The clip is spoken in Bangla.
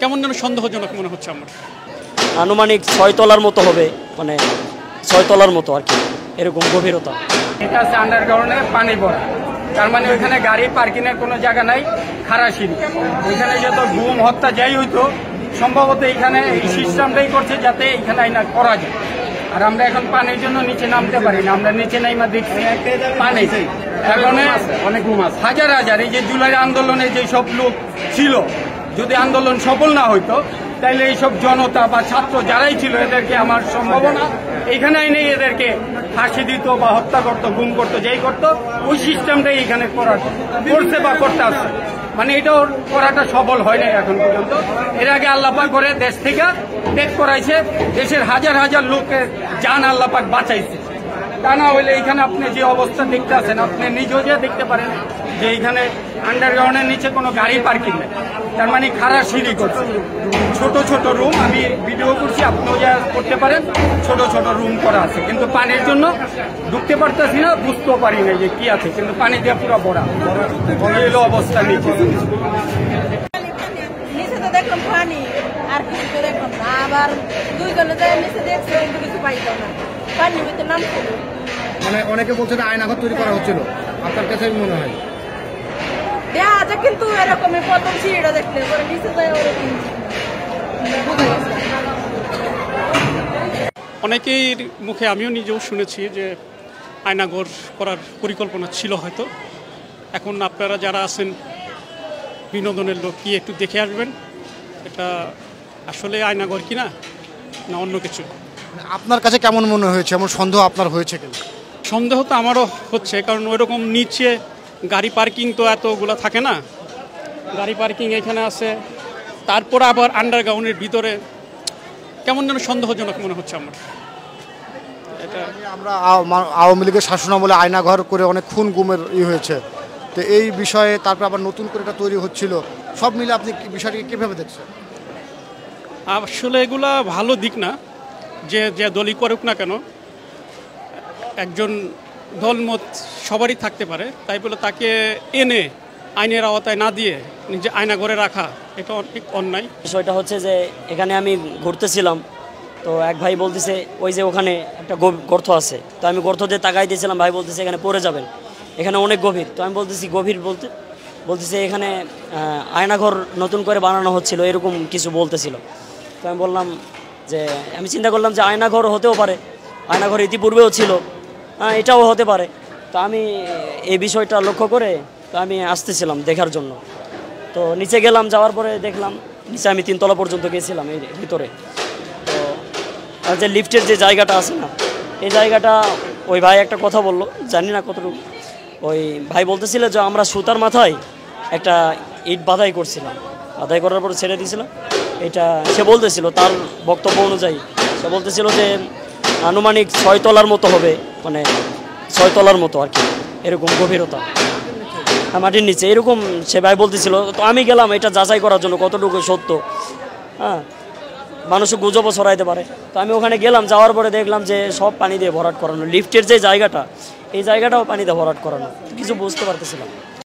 কেমন যেন সন্দেহজনক মনে হচ্ছে আমার। আনুমানিক 6 তলার মতো হবে, মানে 6 তলার মতো আর কি, এরকম গভীরতা। এটা আছে আন্ডারগ্রাউন্ডে পানি ভরা, তার মানে ওইখানে গাড়ি পার্কিংয়ের কোনো জায়গা নাই, খারাসিরি। ওইখানে যত গুম হত্যা যাই হইতো সম্ভবত এইখানে এই সিস্টেমটাই করছে যাতে এইখানে আইনা করা যায়। আর আমরা এখন পানির জন্য নিচে নামতে পারি না, আমরা নিচে নাইমা দেখছি পানি। এখন অনেক ঘুম আছে, হাজার হাজার এই যে জুলাই আন্দোলনে যে সব লোক ছিল, যদি আন্দোলন সফল না হইতো তাইলে এইসব জনতা বা ছাত্র যারাই ছিল এদেরকে আমার সম্ভাবনা এইখানে নেই, এদেরকে ফাঁসি দিত বা হত্যা করতো, গুম করতো, যেই করতো ওই সিস্টেমটাই এখানে করছে বা করতে আসছে। মানে এটা করাটা সফল হয় নাই এখন পর্যন্ত। এর আগে আল্লাপাক করে দেশ থেকে ত্যাগ করাইছে, দেশের হাজার হাজার লোকের জান আল্লাপাক বাঁচাইছে। তা না হইলে এইখানে আপনি যে অবস্থা দেখতে আছেন, আপনি নিজেও যে দেখতে পারেন যে এইখানে আন্ডারগ্রাউন্ডের নিচে কোনো গাড়ি পার্কিং নেই, তার মানে খারাপ সিঁড়ি করছে, ছোট ছোট রুম। আমি ভিডিও করছি, আপনিও যা করতে পারেন, ছোট ছোট রুম করা আছে, কিন্তু পানির জন্য ঢুকতে পারতেছি না, বুঝতেও পারি না যে কি আছে, কিন্তু পানি দিয়ে পুরো ভরা এলো অবস্থা নিচে। নিচে তো দেখলাম পানি, আর কিছু তো দেখলাম না, আবার দুইজনে যায় নিচে দেখছে কিন্তু কিছু পাইতো না, পানির ভিতরে নামছিল। মানে অনেকে বলছে আয়নাঘর তৈরি করা হচ্ছিল, আপনার কাছে মনে হয়? দেখা যায় কিন্তু এরকমই প্রথম সিঁড়িটা দেখলে পরে নিচে যায় ওরকম বোঝা গেছে। অনেকের মুখে আমিও নিজেও শুনেছি যে আয়নাঘর করার পরিকল্পনা ছিল হয়তো। এখন আপনারা যারা আছেন বিনোদনের লোক, কি একটু দেখে আসবেন এটা আসলে আয়নাঘর কিনা না অন্য কিছু। আপনার কাছে কেমন মনে হয়েছে, এমন সন্দেহ আপনার হয়েছে কেন? সন্দেহ তো আমারও হচ্ছে, কারণ ওইরকম নিচে গাড়ি পার্কিং তো এতগুলো থাকে না, গাড়ি পার্কিং এখানে আছে, তারপর আবার আন্ডারগ্রাউন্ডের ভিতরে কেমন যেন সন্দেহজনক মনে হচ্ছে আমার। এটা আমরা আওয়ামী লীগের শাসনামলে আয়নাঘর করে অনেক খুন গুমের হয়েছে, তো এই বিষয়ে তারপর আবার নতুন করে এটা তৈরি হচ্ছিল, সব মিলে আপনি বিষয়টিকে কীভাবে দেখছেন? আসলে এগুলা ভালো দিক না, যে যে দলই করুক না কেন, একজন দলমত সবারই থাকতে পারে, তাই বলে তাকে এনে আইনের আওতায় না দিয়ে নিজে আয়নাঘরে রাখা এটা অনেক অন্যায়। বিষয়টা হচ্ছে যে এখানে আমি ঘুরতেছিলাম, তো এক ভাই বলতেছে ওই যে ওখানে একটা গর্ত আছে, তো আমি গর্ত দিয়ে তাকাই দিয়েছিলাম, ভাই বলতেছে এখানে পড়ে যাবেন, এখানে অনেক গভীর। তো আমি বলতেছি গভীর বলতেছে এখানে আয়নাঘর নতুন করে বানানো হচ্ছিল, এরকম কিছু বলতেছিল। তো আমি বললাম যে আমি চিন্তা করলাম যে আয়নাঘর হতেও পারে, আয়নাঘর ইতিপূর্বেও ছিল, এটাও হতে পারে। তো আমি এই বিষয়টা লক্ষ্য করে তো আমি আসতেছিলাম দেখার জন্য। তো নিচে গেলাম, যাওয়ার পরে দেখলাম নিচে আমি 3 তলা পর্যন্ত গেছিলাম এই ভিতরে। তো আর যে লিফটের যে জায়গাটা আছে না, এই জায়গাটা ওই ভাই একটা কথা বললো, জানি না কতটুকু, ওই ভাই বলতেছিল যে আমরা সুতার মাথায় একটা ইট বাধাই করছিলাম, বাধাই করার পরে ছেড়ে দিয়েছিলাম। এটা সে বলতেছিল, তার বক্তব্য অনুযায়ী সে বলতেছিল যে আনুমানিক 6 তলার মতো হবে, মানে 6 তলার মতো আর কি, এরকম গভীরতা মাটির নিচে, এরকম সে ভাই বলতেছিল। তো আমি গেলাম এটা যাচাই করার জন্য কতটুকু সত্য, মানুষও গুজবও ছড়াইতে পারে। তো আমি ওখানে গেলাম, যাওয়ার পরে দেখলাম যে সব পানি দিয়ে ভরাট করানো, লিফটের যে জায়গাটা এই জায়গাটাও পানি দিয়ে ভরাট করানো, কিছু বুঝতে পারতেছিলাম।